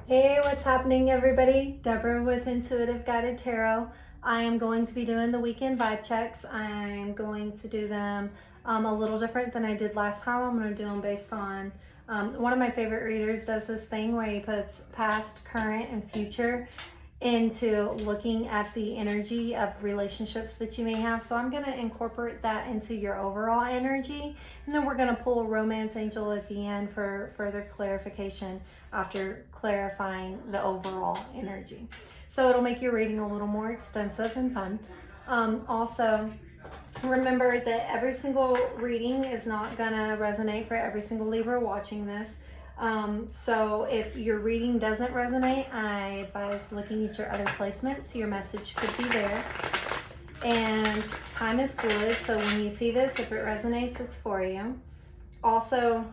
Hey, what's happening, everybody? Deborah with Intuitive Guided Tarot. I am going to be doing the weekend vibe checks. I'm going to do them a little different than I did last time. I'm going to do them based on one of my favorite readers does this thing where he puts past, current, and future into looking at the energy of relationships that you may have. So I'm going to incorporate that into your overall energy, and then we're going to pull a romance angel at the end for further clarification after clarifying the overall energy. So it'll make your reading a little more extensive and fun. Also, remember that every single reading is not gonna resonate for every single Libra watching this. So if your reading doesn't resonate, I advise looking at your other placements. Your message could be there. And time is fluid, so when you see this, if it resonates, it's for you. Also,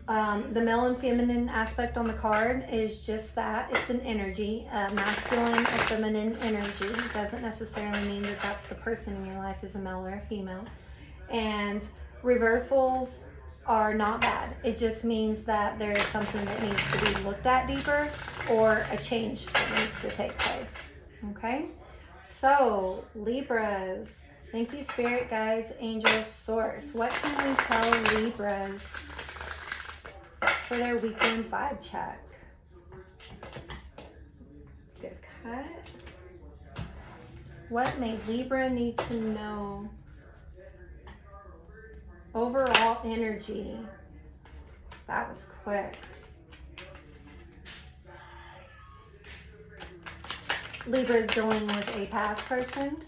the male and feminine aspect on the card is just that. It's an energy, masculine or feminine energy. It doesn't necessarily mean that that's the person in your life is a male or a female. And reversals are not bad. It just means that there is something that needs to be looked at deeper or a change that needs to take place. Okay? So, Libras, thank you, Spirit Guides, Angels, Source. What can we tell Libras for their weekend vibe check? Let's get a cut. What may Libra need to know? Overall energy. That was quick. Libra is dealing with a past person.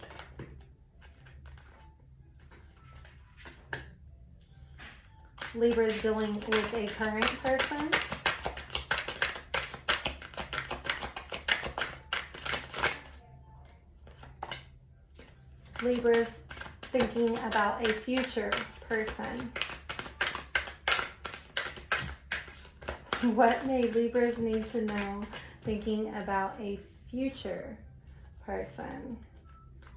Libra is dealing with a current person. Libra's thinking about a future person. What may Libras need to know thinking about a future person,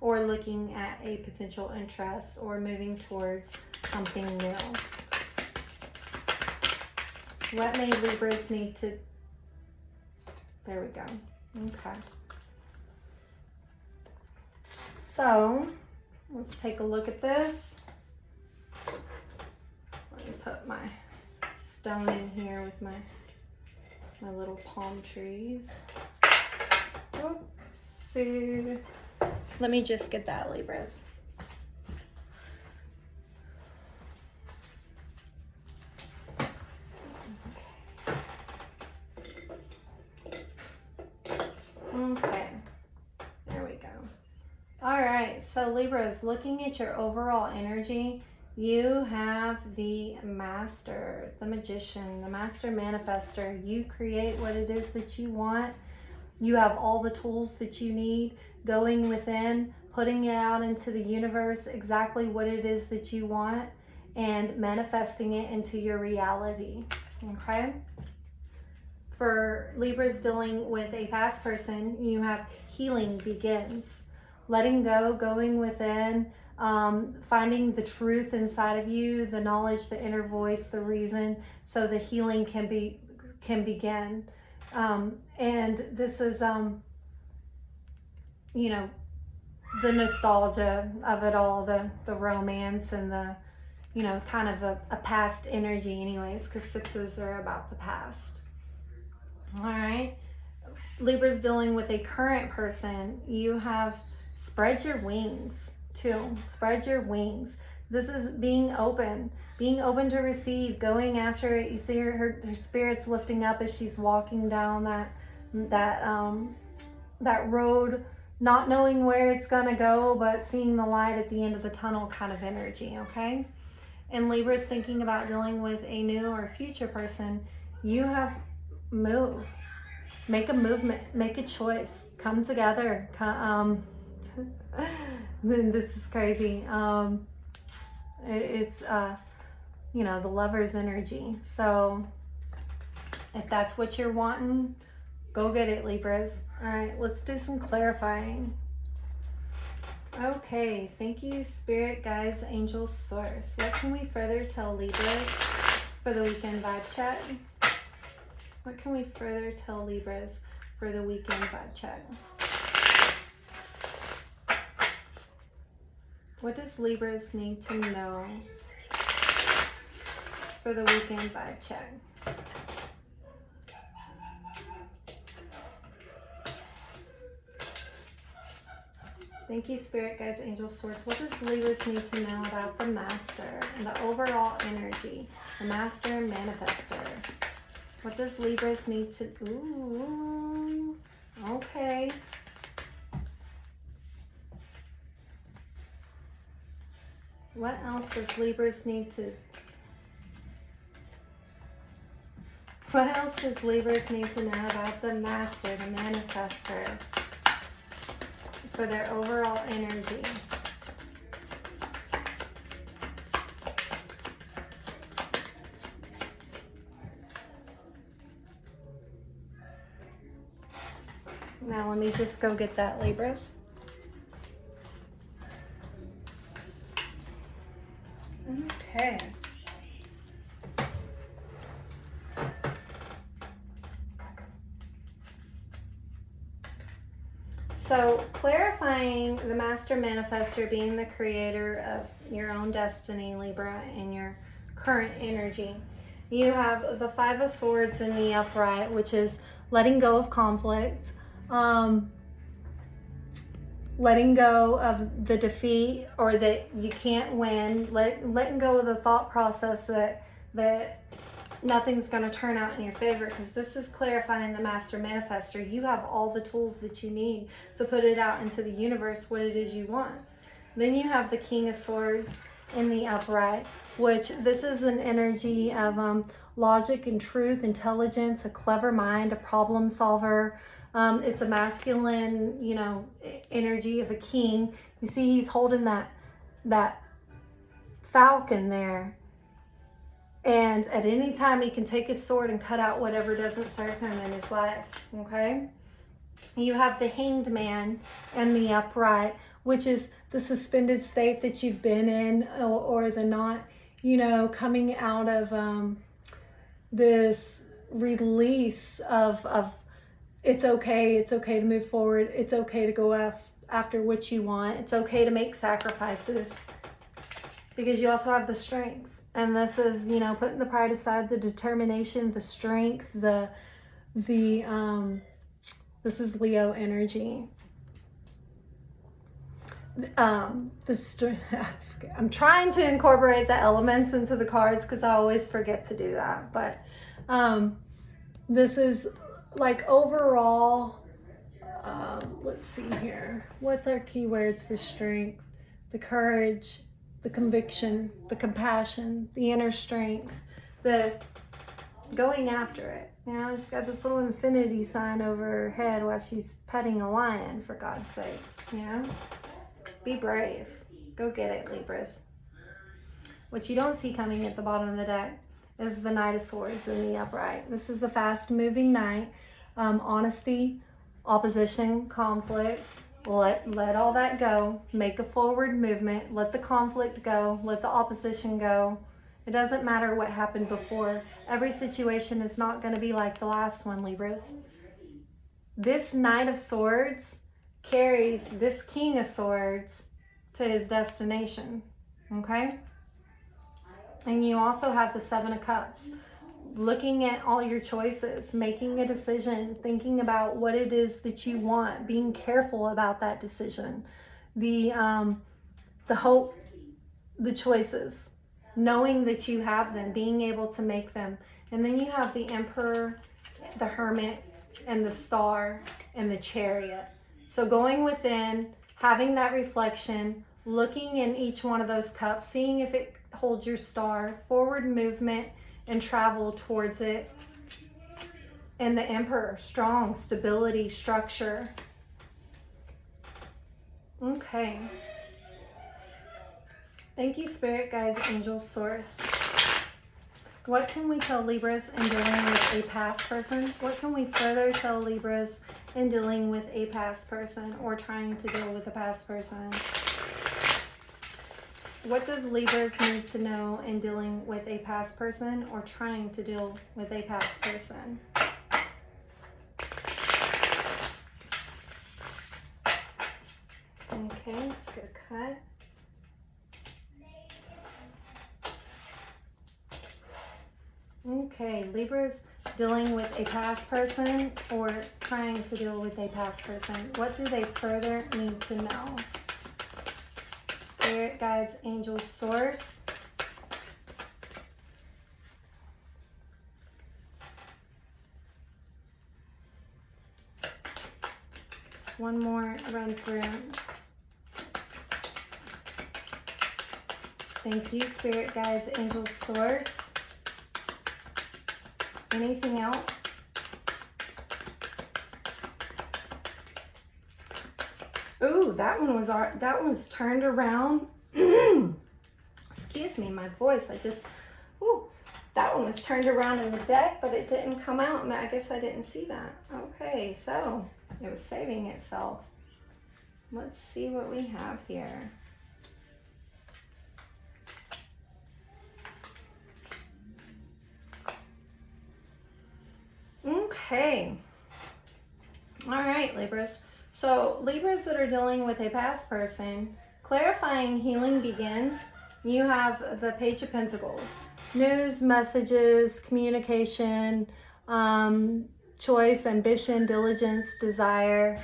or looking at a potential interest or moving towards something new? What may Libras need to... There we go. Okay. So, let's take a look at this. Let me put my stone in here with my little palm trees. Oopsie. Let me just get that, Libras. Okay, there we go. All right, so Libras, looking at your overall energy, you have the Master, the Magician, the Master Manifester. You create what it is that you want. You have all the tools that you need, going within, putting it out into the universe, exactly what it is that you want, and manifesting it into your reality, okay? For Libras dealing with a past person, you have healing begins. Letting go, going within, finding the truth inside of you, the knowledge, the inner voice, the reason, so the healing can begin. And this is, you know, the nostalgia of it all, the romance and the, you know, kind of a past energy anyways, because sixes are about the past. All right. Libra's dealing with a current person. You have spread your wings too. Spread your wings. This is being open to receive, going after it. You see her spirit's lifting up as she's walking down that road, not knowing where it's gonna go, but seeing the light at the end of the tunnel kind of energy, okay? And Libra's thinking about dealing with a new or future person. You have move, make a movement, make a choice, come together. This is crazy. It's you know, the Lover's energy. So if that's what you're wanting, go get it, Libras. All right, let's do some clarifying. Okay, thank you, Spirit Guides, Angels, Source. What can we further tell Libras for the weekend vibe chat? What can we further tell Libras for the weekend vibe check? What does Libras need to know for the weekend vibe check? Thank you, Spirit Guides, Angel Source. What does Libras need to know about the Master and the overall energy? The Master and Manifestor. What does Libras need to... Ooh, okay. What else does Libras need to... What else does Libras need to know about the Master, the Manifestor, for their overall energy? Now let me just go get that, Libras. Okay. So clarifying the Master Manifestor being the creator of your own destiny, Libra, and your current energy. You have the Five of Swords in the upright, which is letting go of conflict, letting go of the defeat or that you can't win, letting go of the thought process that nothing's going to turn out in your favor, because this is clarifying the Master Manifestor. You have all the tools that you need to put it out into the universe what it is you want. Then you have the King of Swords in the upright, which this is an energy of logic and truth, intelligence, a clever mind, a problem solver. It's a masculine, you know, energy of a king. You see he's holding that falcon there. And at any time he can take his sword and cut out whatever doesn't serve him in his life, okay? You have the Hanged Man in the upright, which is the suspended state that you've been in, or the not, you know, coming out of this release of it's okay to move forward, it's okay to go after what you want, it's okay to make sacrifices, because you also have the strength. And this is, you know, putting the pride aside, the determination, the strength, this is Leo energy. I'm trying to incorporate the elements into the cards because I always forget to do that. But this is like overall, let's see here. What's our keywords for strength? The courage, the conviction, the compassion, the inner strength, the going after it. You know, she's got this little infinity sign over her head while she's petting a lion, for God's sakes, you know? Be brave. Go get it, Libras. What you don't see coming at the bottom of the deck is the Knight of Swords in the upright. This is a fast-moving knight. Honesty, opposition, conflict. Let all that go. Make a forward movement. Let the conflict go. Let the opposition go. It doesn't matter what happened before. Every situation is not going to be like the last one, Libras. This Knight of Swords carries this King of Swords to his destination. Okay? And you also have the Seven of Cups. Looking at all your choices, making a decision, thinking about what it is that you want, being careful about that decision, the hope, the choices, knowing that you have them, being able to make them. And then you have the Emperor, the Hermit, and the Star, and the Chariot. So going within, having that reflection, looking in each one of those cups, seeing if it holds your star, forward movement, and travel towards it. And the Emperor, strong, stability, structure. Okay. Thank you, Spirit Guides, Angel Source. What can we tell Libras in dealing with a past person? What can we further tell Libras in dealing with a past person or trying to deal with a past person? What does Libras need to know in dealing with a past person or trying to deal with a past person? get a cut. Okay, Libra's dealing with a past person or trying to deal with a past person. What do they further need to know? Spirit, guides, angels, source. One more run through. Thank you, Spirit, guides, angels, source. Anything else? Ooh, that one was turned around. Excuse me, my voice. That one was turned around in the deck, but it didn't come out. I guess I didn't see that. Okay, so it was saving itself. Let's see what we have here. Okay. All right, Libras. So Libras that are dealing with a past person, clarifying healing begins. You have the Page of Pentacles. News, messages, communication, choice, ambition, diligence, desire.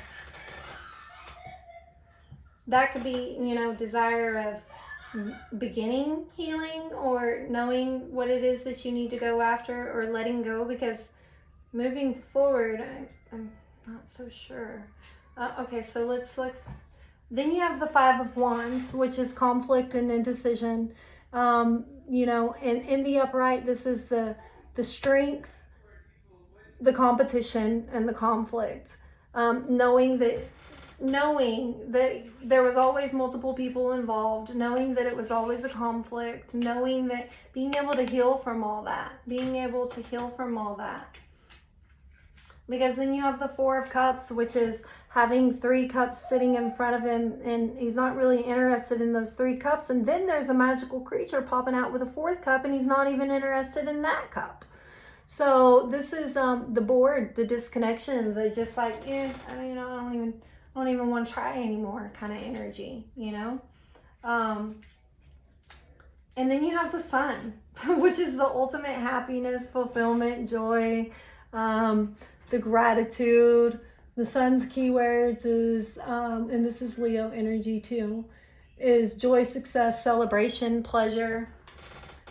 That could be, desire of beginning healing or knowing what it is that you need to go after or letting go, because moving forward, I'm not so sure. Okay, so let's look. Then you have the Five of Wands, which is conflict and indecision. And in the upright, this is the strength, the competition, and the conflict. Knowing that there was always multiple people involved, knowing that it was always a conflict, knowing that being able to heal from all that, Because then you have the Four of Cups, which is having 3 cups sitting in front of him, and he's not really interested in those 3 cups. And then there's a magical creature popping out with a 4th cup, and he's not even interested in that cup. So this is the bored, the disconnection, the just like, I don't even want to try anymore kind of energy, And then you have the Sun, which is the ultimate happiness, fulfillment, joy, the gratitude. The Sun's keywords is, and this is Leo energy too, is joy, success, celebration, pleasure.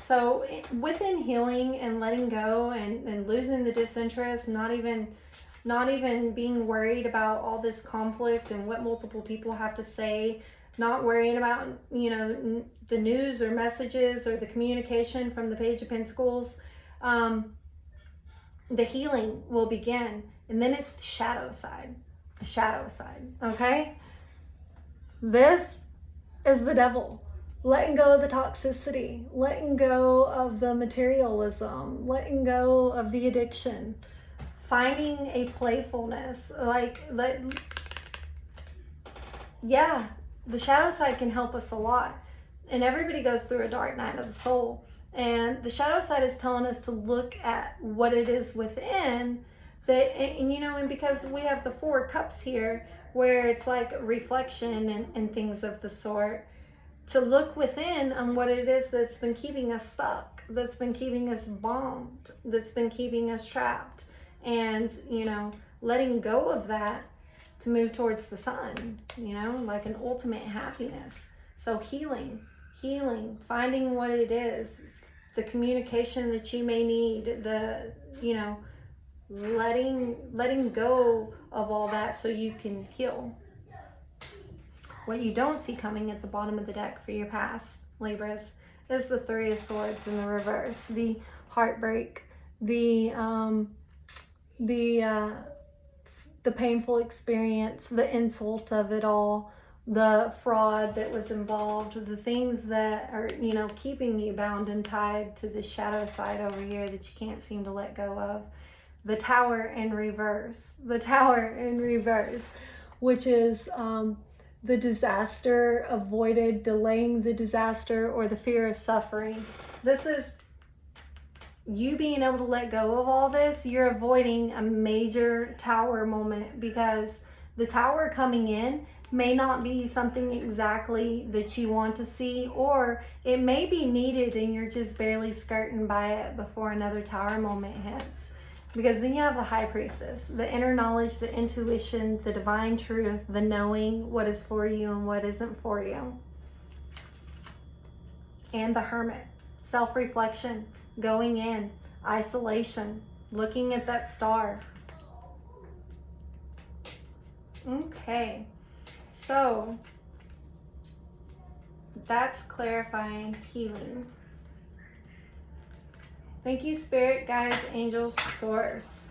So within healing and letting go and losing the disinterest, not even being worried about all this conflict and what multiple people have to say, not worrying about, the news or messages or the communication from the Page of Pentacles, the healing will begin. And then it's the shadow side, okay? This is the devil. Letting go of the toxicity, letting go of the materialism, letting go of the addiction, finding a playfulness. The shadow side can help us a lot. And everybody goes through a dark night of the soul. And the shadow side is telling us to look at what it is within and because we have the 4 cups here where it's like reflection and things of the sort, to look within on what it is that's been keeping us stuck, that's been keeping us bound, that's been keeping us trapped, and letting go of that to move towards the sun, like an ultimate happiness. So healing, finding what it is, the communication that you may need, the letting go of all that so you can heal. What you don't see coming at the bottom of the deck for your past, Libras, is the Three of Swords in the reverse, the heartbreak, the painful experience, the insult of it all, the fraud that was involved, the things that are, keeping you bound and tied to the shadow side over here that you can't seem to let go of. The Tower in reverse, which is the disaster avoided, delaying the disaster, or the fear of suffering. This is you being able to let go of all this. You're avoiding a major Tower moment, because the Tower coming in may not be something exactly that you want to see, or it may be needed and you're just barely skirting by it before another Tower moment hits. Because then you have the High Priestess, the inner knowledge, the intuition, the divine truth, the knowing what is for you and what isn't for you. And the Hermit, self-reflection, going in, isolation, looking at that star. Okay, so that's clarifying, healing. Thank you, Spirit, Guides, Angels, Source.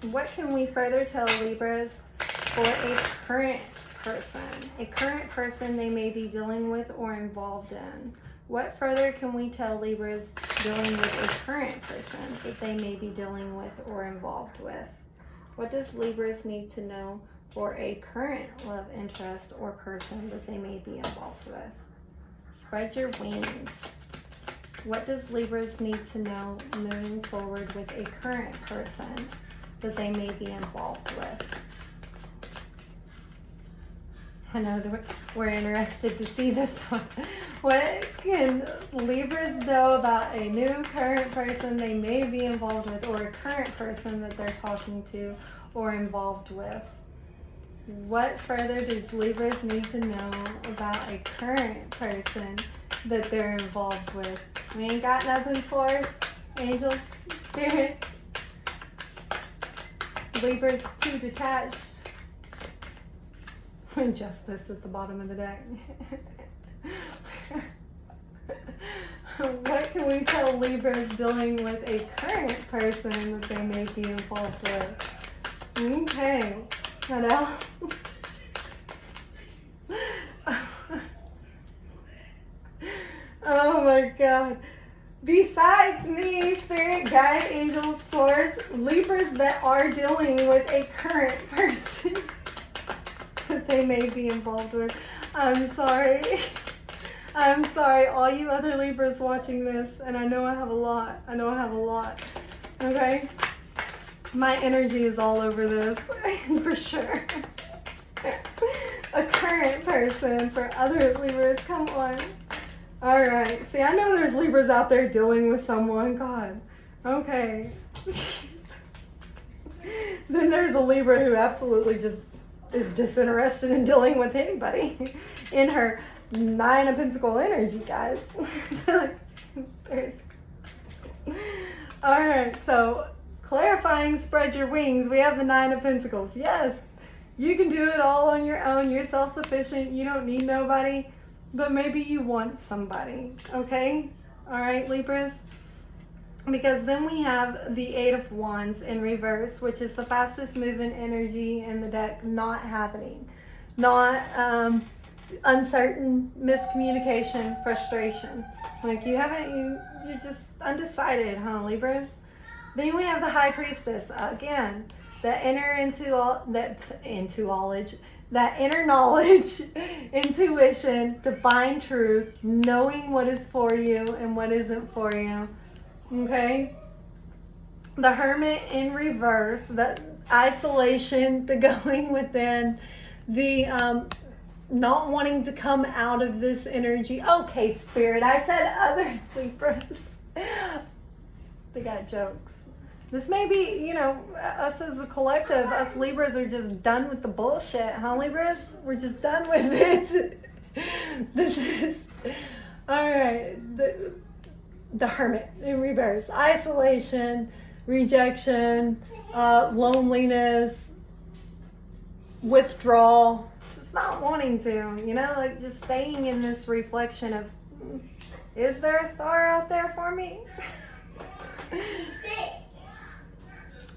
What can we further tell Libras for a current person? A current person they may be dealing with or involved in. What further can we tell Libras dealing with a current person that they may be dealing with or involved with? What does Libras need to know for a current love interest or person that they may be involved with? Spread your wings. What does Libras need to know moving forward with a current person that they may be involved with? I know that we're interested to see this one. What can Libras know about a new current person they may be involved with, or a current person that they're talking to or involved with? What further does Libras need to know about a current person that they're involved with? We ain't got nothing, Source, Angels, Spirits. Libras too detached. Justice at the bottom of the deck. What can we tell Libras dealing with a current person that they may be involved with? Okay, what else? Oh my God. Besides me, Spirit, Guide, Angels, Source, Libras that are dealing with a current person that they may be involved with. I'm sorry. I'm sorry, all you other Libras watching this, and I know I have a lot. Okay? My energy is all over this, for sure. A current person for other Libras, come on. All right. See, I know there's Libras out there dealing with someone. God. Okay. Then there's a Libra who absolutely just is disinterested in dealing with anybody in her Nine of Pentacles energy, guys. All right. So clarifying, spread your wings. We have the Nine of Pentacles. Yes, you can do it all on your own. You're self-sufficient. You don't need nobody. But maybe you want somebody, okay? All right, Libras? Because then we have the Eight of Wands in reverse, which is the fastest moving energy in the deck, not happening. Not uncertain, miscommunication, frustration. Like you're just undecided, huh, Libras? Then we have the High Priestess, again, that inner knowledge, intuition, divine truth, knowing what is for you and what isn't for you. Okay? The Hermit in reverse, that isolation, the going within, the not wanting to come out of this energy. Okay, Spirit, I said other Libras. They got jokes. This may be, us as a collective, us Libras are just done with the bullshit, huh, Libras? We're just done with it. This is, all right, the Hermit in reverse. Isolation, rejection, loneliness, withdrawal, just not wanting to, like just staying in this reflection of, is there a star out there for me?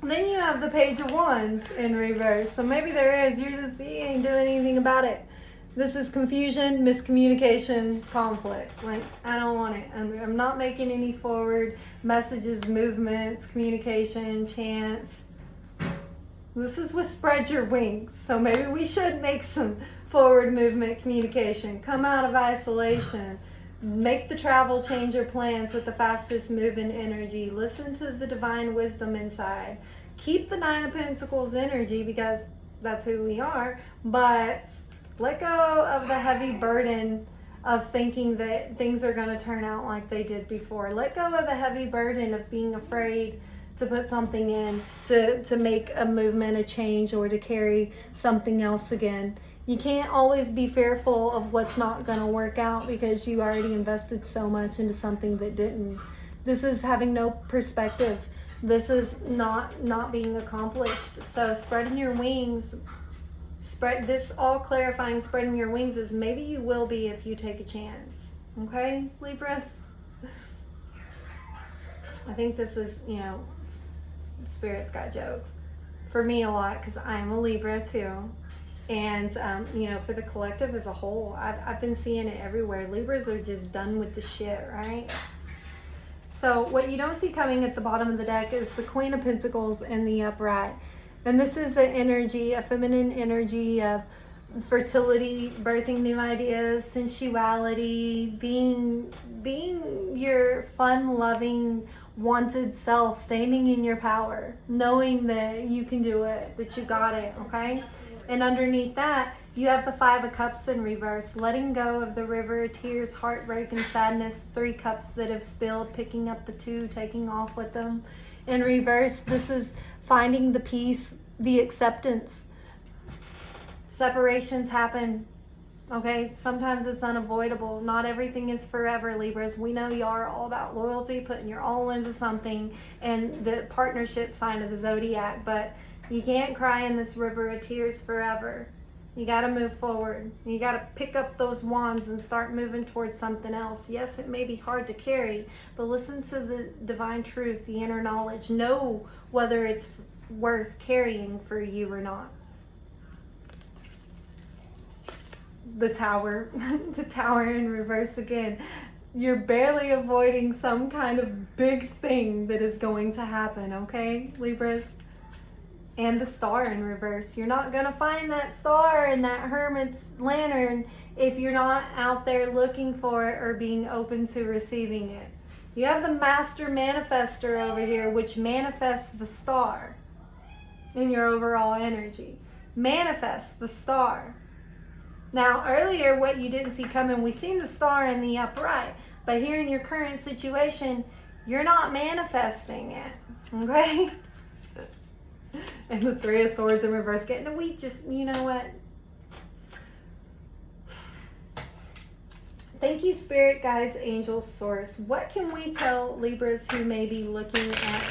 Then you have the Page of Wands in reverse. So maybe there is. You ain't doing anything about it. This is confusion, miscommunication, conflict. Like, I don't want it. I'm not making any forward messages, movements, communication, chants. This is with spread your wings. So maybe we should make some forward movement, communication. Come out of isolation. Make the travel, change your plans with the fastest moving energy. Listen to the divine wisdom inside. Keep the Nine of Pentacles energy because that's who we are. But Let go of the heavy burden of thinking that things are going to turn out like they did before. Let go of the heavy burden of being afraid to put something in, to make a movement, a change, or to carry something else again. You can't always be fearful of what's not going to work out because you already invested so much into something that didn't. This is having no perspective. This is not being accomplished. So spreading your wings, spread this, all clarifying spreading your wings is maybe you will be if you take a chance. Okay, Libras? I think this is, Spirit's got jokes for me a lot because I'm a Libra too. And, for the collective as a whole, I've been seeing it everywhere. Libras are just done with the shit, right? So what you don't see coming at the bottom of the deck is the Queen of Pentacles in the upright. And this is an energy, a feminine energy of fertility, birthing new ideas, sensuality, being your fun, loving, wanted self, standing in your power, knowing that you can do it, that you got it, okay? And underneath that, you have the Five of Cups in reverse, letting go of the river of tears, heartbreak, and sadness, 3 cups that have spilled, picking up the 2, taking off with them. In reverse, this is finding the peace, the acceptance. Separations happen, okay? Sometimes it's unavoidable. Not everything is forever, Libras. We know you are all about loyalty, putting your all into something, and the partnership sign of the zodiac, but you can't cry in this river of tears forever. You got to move forward. You got to pick up those wands and start moving towards something else. Yes, it may be hard to carry, but listen to the divine truth, the inner knowledge. Know whether it's worth carrying for you or not. The Tower. The Tower in reverse again. You're barely avoiding some kind of big thing that is going to happen, okay, Libras? And the Star in reverse. You're not going to find that star in that hermit's lantern if you're not out there looking for it or being open to receiving it. You have the Master Manifester over here, which manifests the star in your overall energy. Manifest the star. Now, earlier, what you didn't see coming, we seen the star in the upright. But here in your current situation, you're not manifesting it. Okay? And the Three of Swords in reverse. Getting a week, just, you know what? Thank you, Spirit, Guides, Angels, Source. What can we tell Libras who may be looking at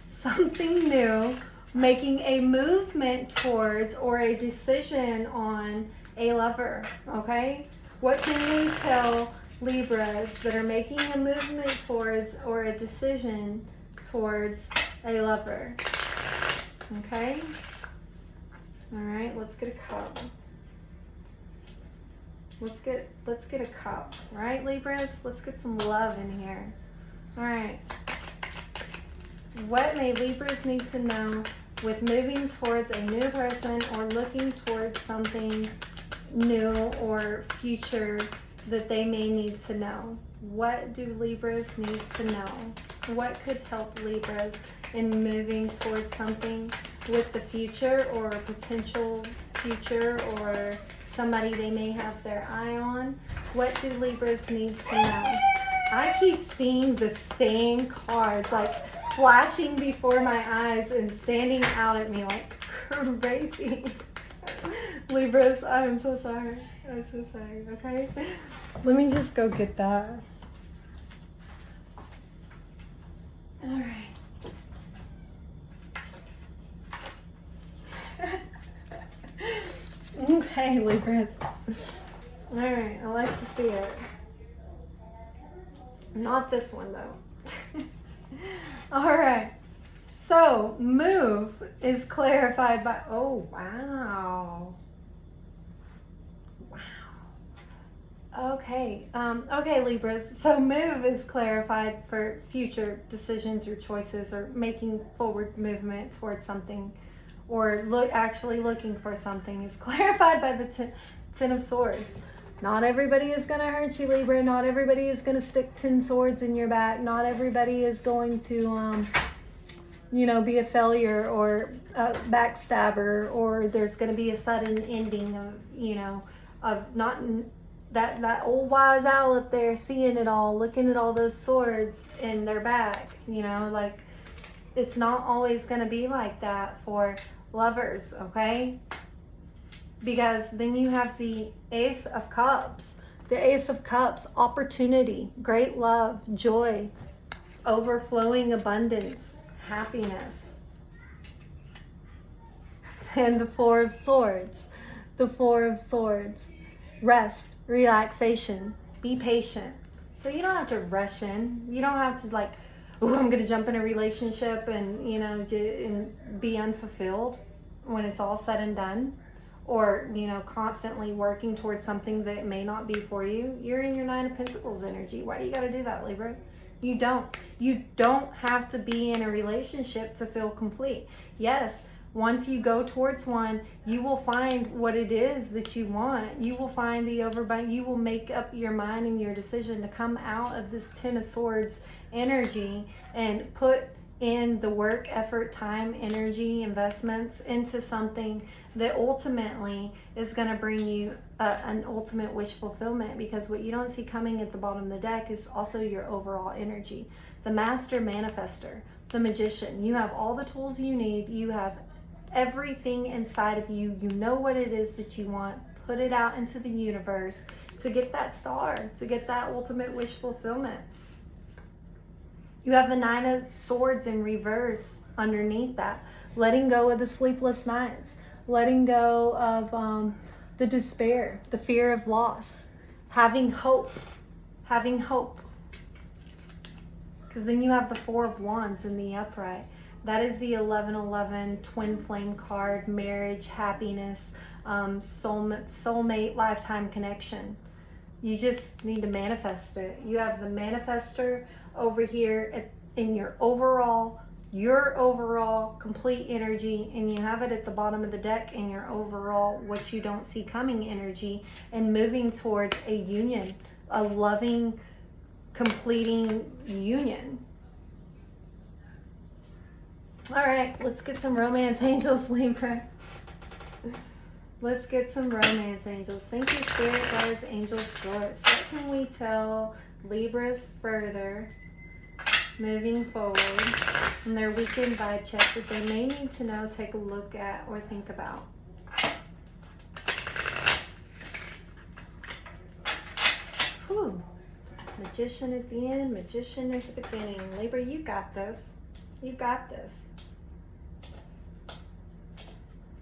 something new, making a movement towards or a decision on a lover, okay? What can we tell Libras that are making a movement towards or a decision towards a lover? Okay. All right, let's get a cup. Let's get a cup, right, Libras? Let's get some love in here. All right. What may Libras need to know with moving towards a new person or looking towards something new or future that they may need to know? What do Libras need to know? What could help Libras in moving towards something with the future or a potential future or somebody they may have their eye on? What do Libras need to know? I keep seeing the same cards like flashing before my eyes and standing out at me like crazy. Libras, I'm so sorry. I'm so sorry, okay? Let me just go get that. All right. Okay, Libras. All right, I like to see it. Not this one, though. All right. So, move is clarified by... Oh, wow. Wow. Okay. Okay, Libras. So, move is clarified for future decisions or choices or making forward movement towards something, or actually looking for something is clarified by the Ten of Swords. Not everybody is going to hurt you, Libra. Not everybody is going to stick 10 swords in your back. Not everybody is going to, be a failure or a backstabber, or there's going to be a sudden ending of, of not that old wise owl up there seeing it all, looking at all those swords in their back, you know, like it's not always going to be like that for lovers, okay? Because then you have the Ace of Cups. The Ace of Cups, opportunity, great love, joy, overflowing abundance, happiness. And the Four of Swords. The Four of Swords. Rest, relaxation, be patient. So you don't have to rush in. You don't have to like, oh, I'm going to jump in a relationship and, you know, and be unfulfilled when it's all said and done. Or, you know, constantly working towards something that may not be for you. You're in your Nine of Pentacles energy. Why do you got to do that, Libra? You don't. You don't have to be in a relationship to feel complete. Yes, once you go towards one, you will find what it is that you want. You will find the overbite. You will make up your mind and your decision to come out of this Ten of Swords energy and put in the work, effort, time, energy, investments into something that ultimately is going to bring you an ultimate wish fulfillment. Because what you don't see coming at the bottom of the deck is also your overall energy. The Master Manifester, the Magician. You have all the tools you need. You have everything inside of you. You know what it is that you want. Put it out into the universe to get that star, to get that ultimate wish fulfillment. You have the Nine of Swords in reverse underneath that. Letting go of the sleepless nights. Letting go of the despair, the fear of loss. Having hope. Having hope. Because then you have the Four of Wands in the upright. That is the 1111 twin flame card, marriage, happiness, soulmate, lifetime connection. You just need to manifest it. You have the manifester over here in your overall complete energy, and you have it at the bottom of the deck in your overall what you don't see coming energy, and moving towards a union, a loving, completing union. All right, let's get some romance angels, Libra. Let's get some romance angels. Thank you, Spirit, Guides, Angels, Source. What can we tell Libras further moving forward in their weekend vibe check that they may need to know, take a look at, or think about? Whew. Magician at the end, Magician at the beginning. Libra, you got this. You got this.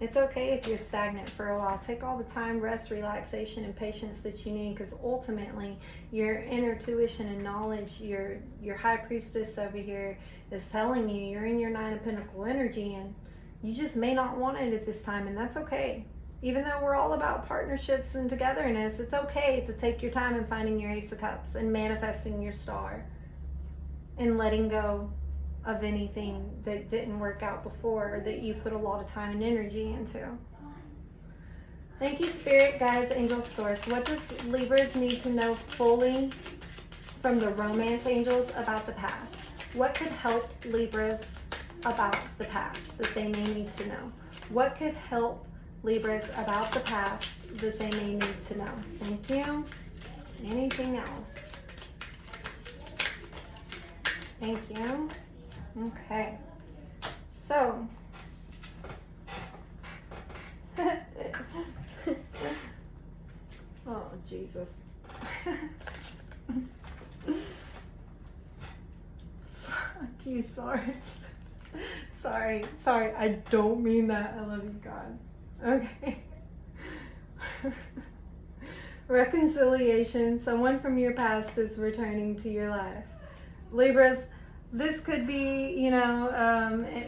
It's okay if you're stagnant for a while. Take all the time, rest, relaxation, and patience that you need, because ultimately your inner tuition and knowledge, your high priestess over here is telling you you're in your Nine of Pentacles energy, and you just may not want it at this time, and that's okay. Even though we're all about partnerships and togetherness, it's okay to take your time in finding your Ace of Cups and manifesting your star and letting go of anything that didn't work out before, or that you put a lot of time and energy into. Thank you, Spirit, Guides, Angels, Source. What does Libras need to know fully from the romance angels about the past? What could help Libras about the past that they may need to know? What could help Libras about the past that they may need to know? Thank you. Anything else? Thank you. Okay, so oh Jesus. Fuck you, swords. Sorry, I don't mean that. I love you, God. Okay. Reconciliation. Someone from your past is returning to your life. Libras, this could be, you know,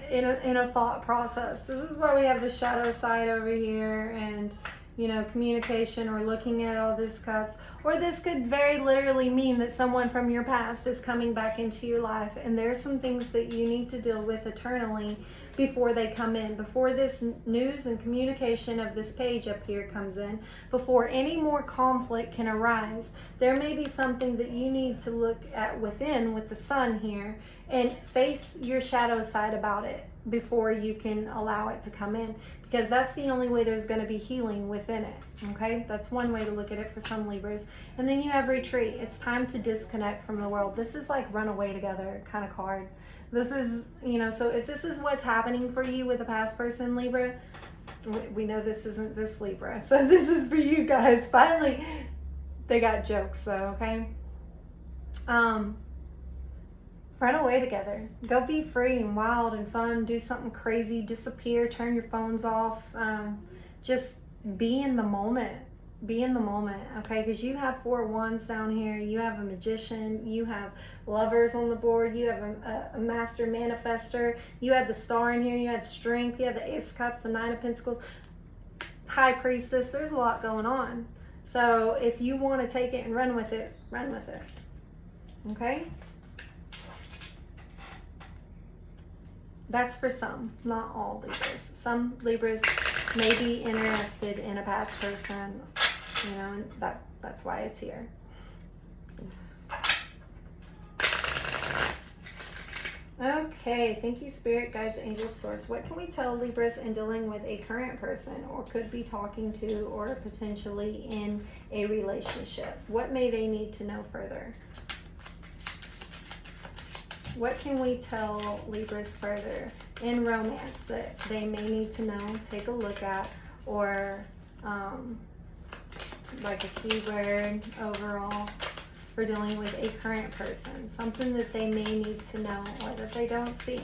in a thought process. This is why we have the shadow side over here, and, you know, communication, or looking at all this cups. Or this could very literally mean that someone from your past is coming back into your life, and there's some things that you need to deal with eternally before they come in, before this news and communication of this page up here comes in, before any more conflict can arise. There may be something that you need to look at within with the sun here and face your shadow side about it. before you can allow it to come in, because that's the only way there's going to be healing within it. Okay, that's one way to look at it for some Libras. And then you have retreat. It's time to disconnect from the world. This is like run away together kind of card. This is, you know, so if this is what's happening for you with a past person, Libra, we know this isn't this Libra. So this is for you guys. Finally, they got jokes though, okay? Run away together. Go be free and wild and fun. Do something crazy. Disappear. Turn your phones off. Just be in the moment. Be in the moment, okay? Because you have 4 wands down here. You have a magician. You have lovers on the board. You have a master manifester. You had the star in here. You had strength. You had the ace of cups, the 9 of pentacles, high priestess. There's a lot going on. So if you want to take it and run with it, run with it. Okay? That's for some, not all Libras. Some Libras may be interested in a past person, you know, and that's why it's here. Okay, thank you, Spirit, Guides, Angels, Source. What can we tell Libras in dealing with a current person or could be talking to or potentially in a relationship? What may they need to know further? What can we tell Libras further in romance that they may need to know, take a look at, or like a keyword overall for dealing with a current person? Something that they may need to know or that they don't see.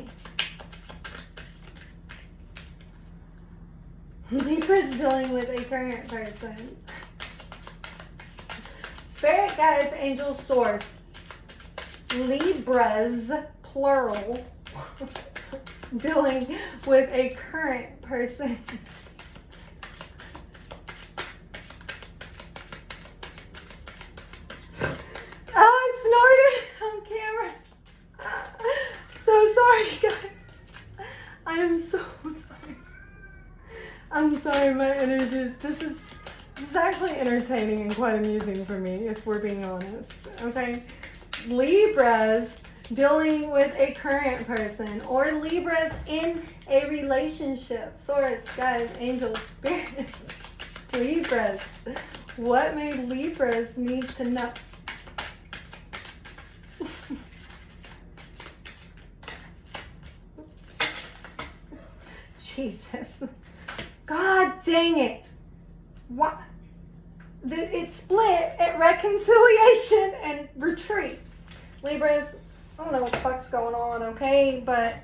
Libras dealing with a current person. Spirit, Guides, Angels, Source. Libras, plural, dealing with a current person. Oh, I snorted on camera. So sorry, guys. I am so sorry. I'm sorry, my energies. This is actually entertaining and quite amusing for me, if we're being honest. Okay? Libras dealing with a current person or Libras in a relationship. Source, guys, angels, spirits. Libras. What may Libras need to know? Jesus. God dang it. What? It split at reconciliation and retreat. Libras, I don't know what the fuck's going on, okay? But,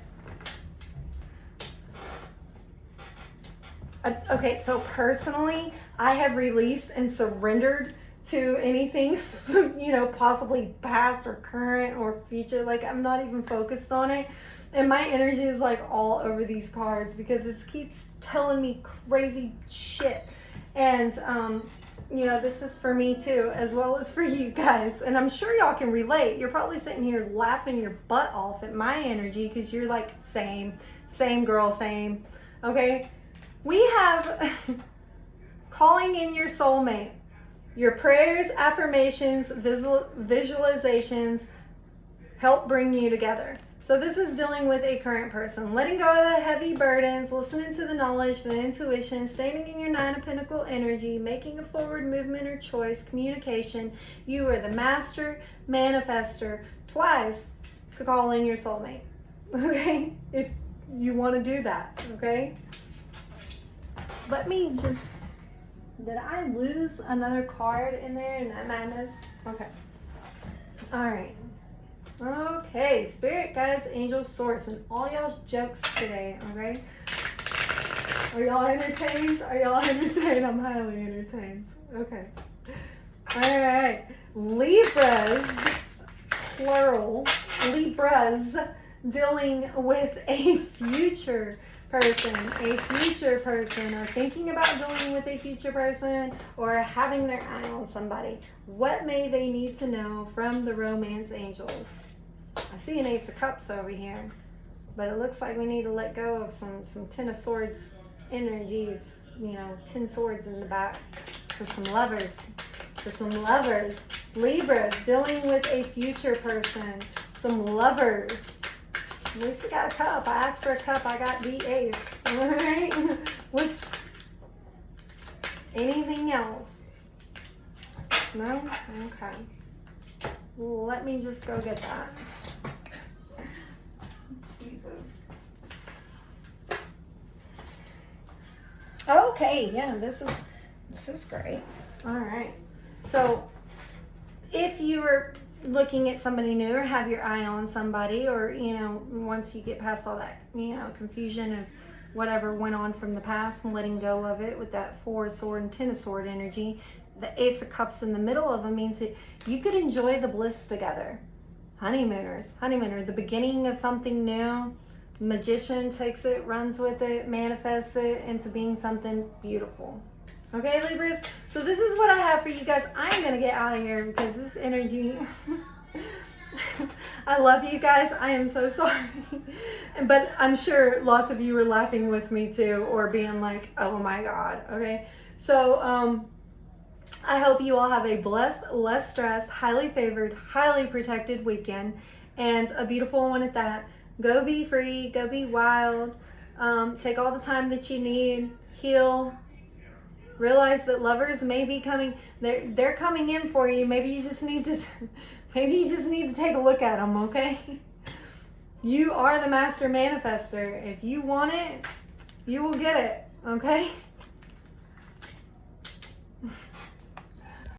okay, so personally, I have released and surrendered to anything, you know, possibly past or current or future. Like, I'm not even focused on it. And my energy is like all over these cards because it keeps telling me crazy shit. And, you know, this is for me too, as well as for you guys. And I'm sure y'all can relate. You're probably sitting here laughing your butt off at my energy because you're like, same girl, same. Okay? We have calling in your soulmate. Your prayers, affirmations, visualizations help bring you together. So this is dealing with a current person. Letting go of the heavy burdens, listening to the knowledge, the intuition, standing in your 9 of Pentacles energy, making a forward movement or choice, communication. You are the master manifester twice to call in your soulmate. Okay? If you want to do that. Okay? Let me just... Did I lose another card in there in that madness? Okay. All right. Okay, Spirit, Guides, Angels, Source, and all y'all's jokes today, okay? Are y'all entertained? Are y'all entertained? I'm highly entertained. Okay. All right. Libras, plural, Libras, dealing with a future person, or thinking about dealing with a future person, or having their eye on somebody. What may they need to know from the romance angels? I see an Ace of Cups over here, but it looks like we need to let go of some 10 of Swords energies, you know, 10 swords in the back for some lovers. Libras, dealing with a future person, some lovers. At least we got a cup. I asked for a cup. I got the ace. All right. What's anything else? No? Okay. Well, let me just go get that. Jesus. Okay, yeah, this is great. All right. So if you were looking at somebody new or have your eye on somebody, or, you know, once you get past all that, you know, confusion of whatever went on from the past and letting go of it with that 4 of sword and 10 of sword energy, the ace of cups in the middle of them means that you could enjoy the bliss together. Honeymooners, the beginning of something new. Magician takes it, runs with it, manifests it into being something beautiful. Okay, Libras? So this is what I have for you guys. I'm going to get out of here because this energy... I love you guys. I am so sorry. But I'm sure lots of you were laughing with me too, or being like, oh my God. Okay? So, I hope you all have a blessed, less stressed, highly favored, highly protected weekend, and a beautiful one at that. Go be free. Go be wild. Take all the time that you need. Heal. Realize that lovers may be coming. They're coming in for you. Maybe you just need to take a look at them, okay? You are the master manifester. If you want it, you will get it, okay?